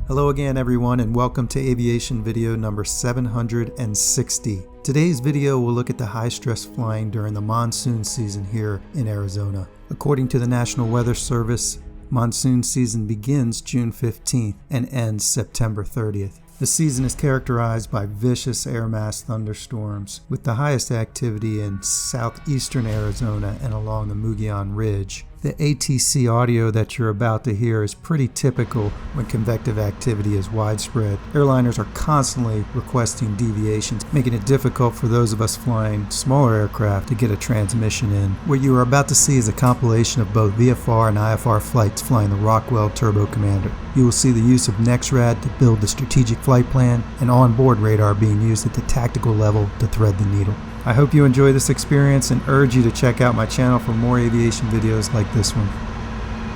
Hello again everyone, and welcome to aviation video number 760. Today's video will look at the high stress flying during the monsoon season here in Arizona. According to the National Weather Service, monsoon season begins June 15th and ends September 30th. The season is characterized by vicious air mass thunderstorms, with the highest activity in southeastern Arizona and along the Mogollon Ridge. The ATC audio that you're about to hear is pretty typical when convective activity is widespread. Airliners are constantly requesting deviations, making it difficult for those of us flying smaller aircraft to get a transmission in. What you are about to see is a compilation of both VFR and IFR flights flying the Rockwell Turbo Commander. You will see the use of NexRad to build the strategic flight plan and onboard radar being used at the tactical level to thread the needle. I hope you enjoy this experience and urge you to check out my channel for more aviation videos like this one.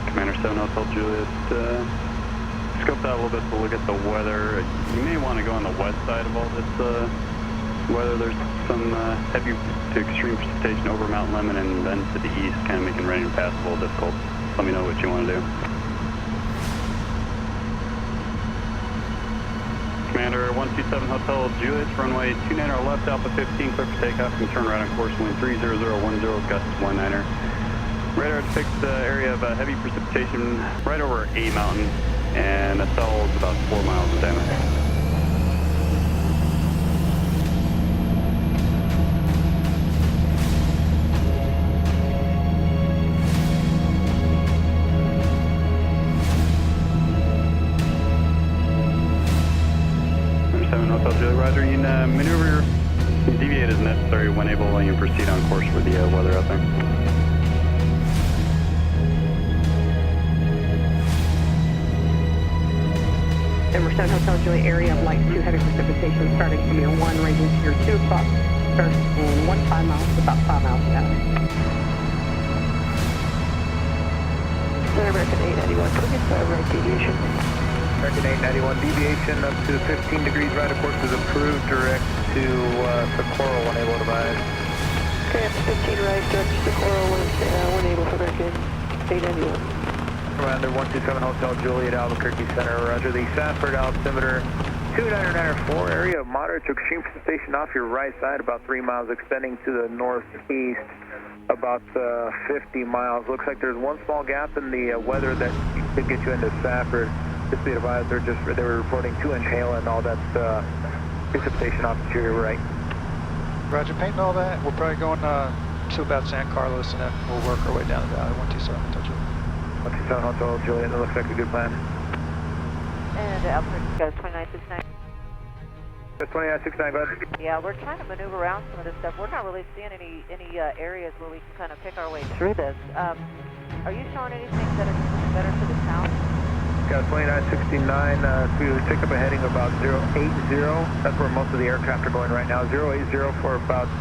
Commander 7 Hotel Juliet, scoped out a little bit to look at the weather. You may want to go on the west side of all this weather. There's some heavy to extreme precipitation over Mount Lemmon and then to the east, kind of making rain and pass a little difficult. Let me know what you want to do. Commander 127 Hotel Juliet, runway 29 or left, Alpha 15, clear for takeoff, and turn right on course, wind 30010, gusts 19er. Radar depicts the area of heavy precipitation right over A Mountain, and the cell is about 4 miles in diameter. Hotel Juliet, Roger. You can maneuver, deviate as necessary when able, and you proceed on course for the weather out there. Denver 7 Hotel Juliet, area of light 2 heavy precipitation starting from your 1, ranging to your 2 o'clock. Starts in 1 miles, about 5 miles an hour. American 891, can we get the right deviation? American 891, deviation up to 15 degrees right, of course, is approved, direct to Socorro when able to advise. Okay, up to 15 right, direct to Socorro when able for American 891. Commander 127 Hotel Juliet, Albuquerque Center, roger. The Sanford altimeter 29904, area of moderate to extreme precipitation off your right side, about 3 miles, extending to the northeast, about 50 miles. Looks like there's one small gap in the weather that could get you into Sanford. Just be advised, they were reporting 2-inch hail and all that precipitation off to your right. Roger, painting all that. We're probably going to about San Carlos, and then we'll work our way down the valley. 127 Hotel Juliet. 127 Hotel Juliet, that looks like a good plan. And Albuquerque goes 2969. 2969, go ahead. Yeah, we're trying to maneuver around some of this stuff. We're not really seeing any areas where we can kind of pick our way through this. Are you showing anything that is better to the south? Got 2969, we pick up a heading about 080. That's where most of the aircraft are going right now. 080 for about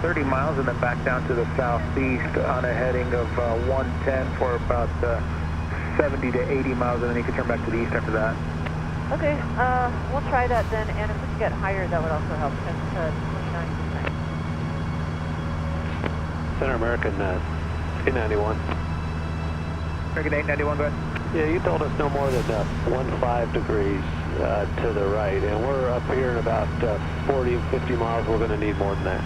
30 miles, and then back down to the southeast on a heading of 110 for about 70 to 80 miles, and then you can turn back to the east after that. Okay, we'll try that then, and if we can get higher, that would also help. 2969. Center American 891. American 891, go ahead. Yeah, you told us no more than 15 degrees to the right, and we're up here in about 40, 50 miles. We're going to need more than that.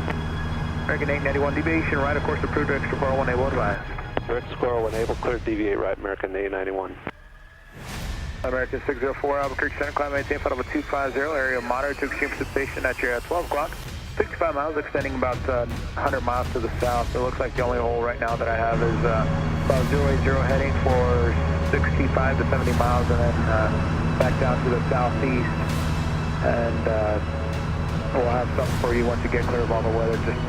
American 891, deviation right, of course, approved direct Squirrel when able, advise. Direct Squirrel when able, clear deviate right, American 891. American 604, Albuquerque Center, climb maintain flight level 250, area of moderate to extreme precipitation at your 12 o'clock. 65 miles, extending about 100 miles to the south. It looks like the only hole right now that I have is about 080 heading for 65 to 70 miles, and then back down to the southeast. And we'll have something for you once you get clear of all the weather. Just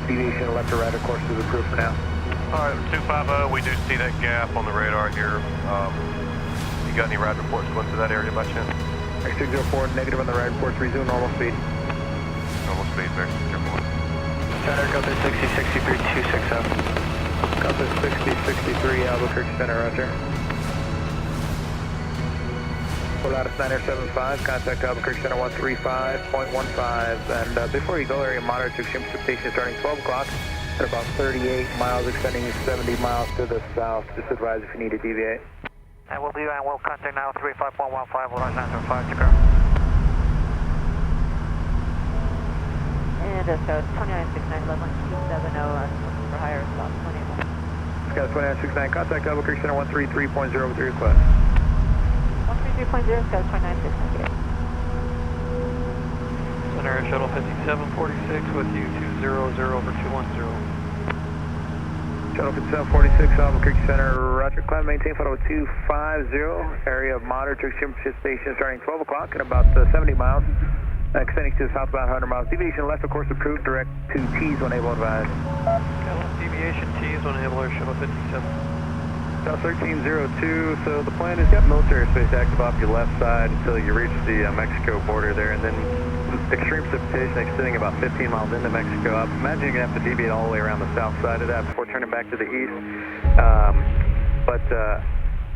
deviation left or right, of course, is approved for now. All right, 250, we do see that gap on the radar here. You got any ride reports going through that area by chance? X604, negative on the ride reports, resume normal speed. Normal speed, very careful. Center, Delta 6063, 260. Delta 6063, Albuquerque Center, roger. Volatus 975, contact Albuquerque Center 135.15. And before you go, area moderate to extreme precipitation starting 12 o'clock at about 38 miles, extending 70 miles to the south. Just advise if you need to deviate. And we'll be on, we'll contact now 35.15, we'll 975 to ground. And so 2969, level 270, for higher, stop 21. Sky 2969, contact Albuquerque Center 133.0 with your request. 133.0, Sky 2969. Center Shuttle 5746 with you 200 over 210. Shuttle 5746, Albuquerque Center, roger. Climb maintain flight over 250, area of moderate to extreme precipitation starting 12 o'clock and about 70 miles. Extending to the southbound 100 miles. Deviation left, of course, approved. Direct to T's when able advised. Deviation T's when able, Shuttle 57. South 1302, so the plan is you have military space active off your left side until you reach the Mexico border there, and then extreme precipitation extending about 15 miles into Mexico. I imagine you're going to have to deviate all the way around the south side of that before turning back to the east. But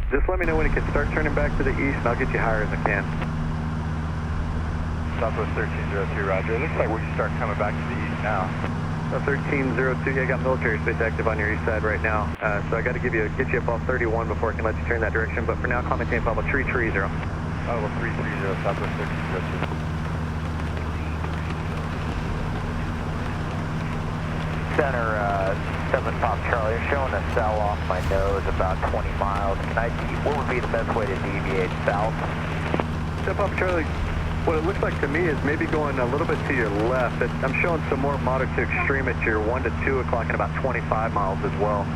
just let me know when you can start turning back to the east, and I'll get you higher as I can. Southwest 1302, roger. It looks like we can start coming back to the east now. 1302, yeah, I got military space active on your east side right now. So I got to get you up off 31 before I can let you turn that direction. But for now, call maintain Pablo 330. Pablo 330, Southwest 1302. Center 7 Pop Charlie, you're showing a cell off my nose about 20 miles. What would be the best way to deviate south? 7 Pop Charlie. What it looks like to me is maybe going a little bit to your left. I'm showing some more moderate to extreme at your 1 to 2 o'clock and about 25 miles as well.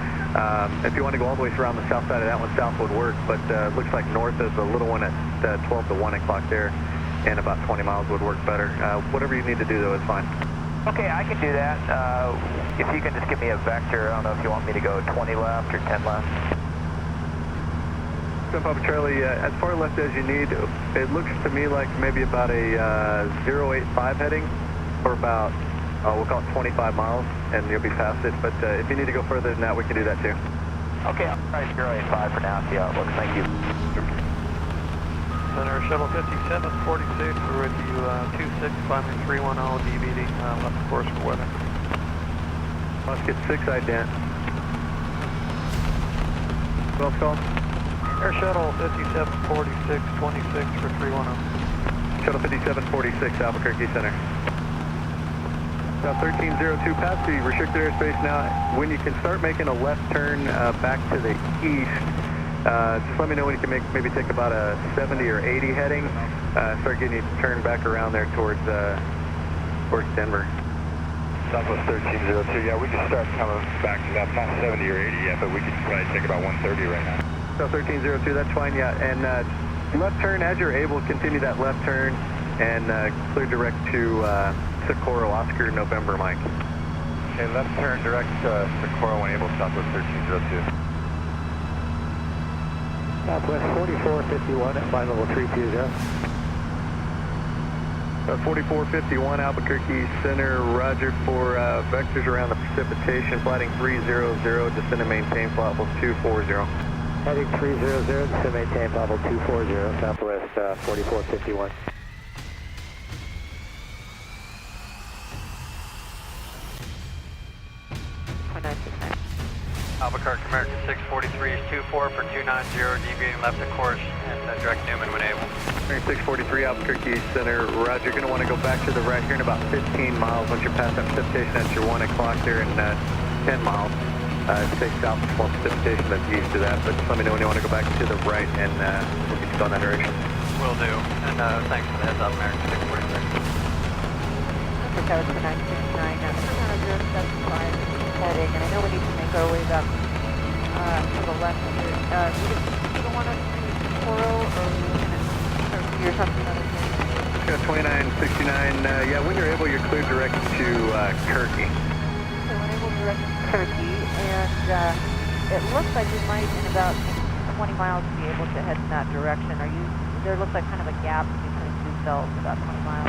If you want to go all the way around the south side of that one, south would work, but it looks like north is a little one at 12 to 1 o'clock there, and about 20 miles would work better. Whatever you need to do, though, is fine. Okay, I can do that. If you can just give me a vector, I don't know if you want me to go 20 left or 10 left. Papa Charlie, as far left as you need, it looks to me like maybe about a 085 heading, or about, we'll call it 25 miles, and you'll be past it. But if you need to go further than that, we can do that too. Okay, I'll try 085 for now, see how it looks. Thank you. Center Shuttle 5746, we're with you 26, climbing 310, DVD, left course for weather. Musket 6 ident. Well call. Air Shuttle 5746, 26 for 310. Shuttle 5746, Albuquerque Center. South 1302, past the restricted airspace now. When you can start making a left turn back to the east, just let me know when you can maybe take about a 70 or 80 heading. Start getting you turned back around there towards Denver. Southwest 1302, yeah, we can start coming back to that, not 70 or 80 yet, but we can probably take about 130 right now. South 1302, that's fine, yeah. And left turn, as you're able, continue that left turn and clear direct to Socorro, Oscar, November, Mike. Okay, left turn direct to Socorro when able, Southwest 1302. Southwest 4451 at flight level 320. 4451, Albuquerque Center, roger for vectors around the precipitation, flighting 300, descend and maintain flight level 240. Heading 300, descend and maintain flight level 240, Southwest 4451. Albuquerque American 643 is 24 for 290, deviating left of course, and direct Newman when able. American 643, Albuquerque Center, roger. You're going to want to go back to the right here in about 15 miles. Once you're past that precipitation at your 1 o'clock there in 10 miles. Stay south of more precipitation that's east to that, but just let me know when you want to go back to the right, and we'll get you going that direction. Will do, and thanks for the heads up, American 643. That was the 969, heading, and I know we need to make our way back to the left here. You don't want us to do Socorro, or you're something other thing? Got 2969, yeah, when you're able, you're cleared direct to Kirky. So when able direct to Kirky, and it looks like we might, in about 20 miles, be able to head in that direction. There looks like kind of a gap between two cells, about 20 miles.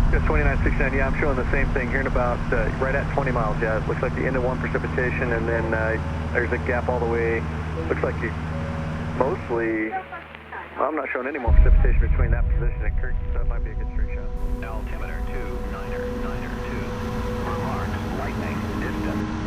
Got 2969, yeah, I'm showing the same thing here in about, right at 20 miles, yeah. It looks like the end of one precipitation, and then there's a gap all the way. Looks like you mostly, well, I'm not showing any more precipitation between that position and Kirky, so that might be a good straight shot. Altimeter 2, Niner 2. Remarks, lightning, distance.